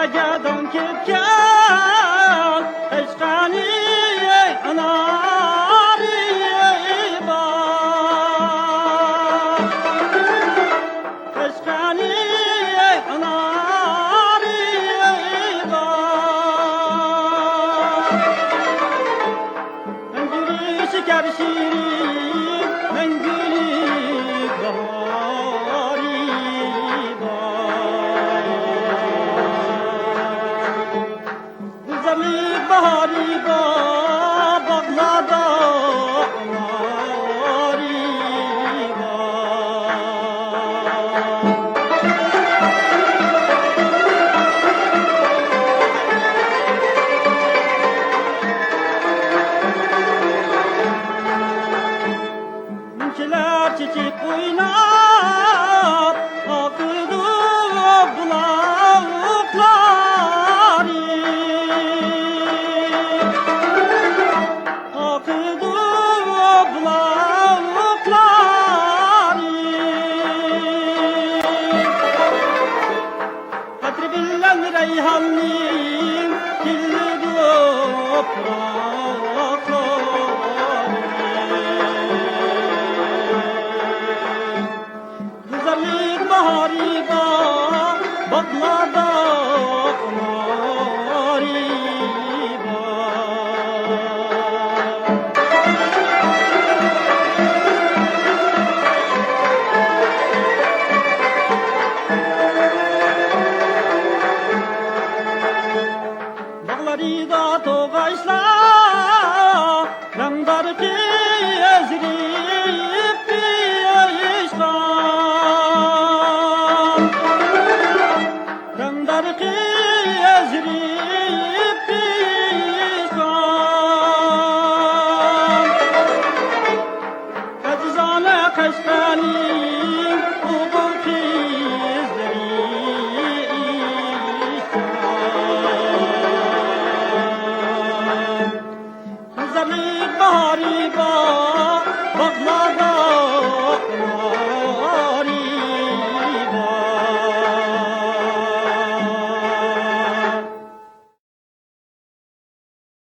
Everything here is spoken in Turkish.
Dağdan ketken eşkani anari var. Eşkani anari var. Mengülü şeker şirin, mengülü bahari var. Güzellik bahari var, bağlarda anari var. Münçeler çiçek oynar, akıdı bulakları. Akıdı bulakları. Kadri bilen reyhanlıyım, kirli güzellik bahari var, baklarda anari var. Bağları da toğaçlar, ranglar ki ezilip pişman. Ranglar ki ezilip pişman. Eczane kaşkani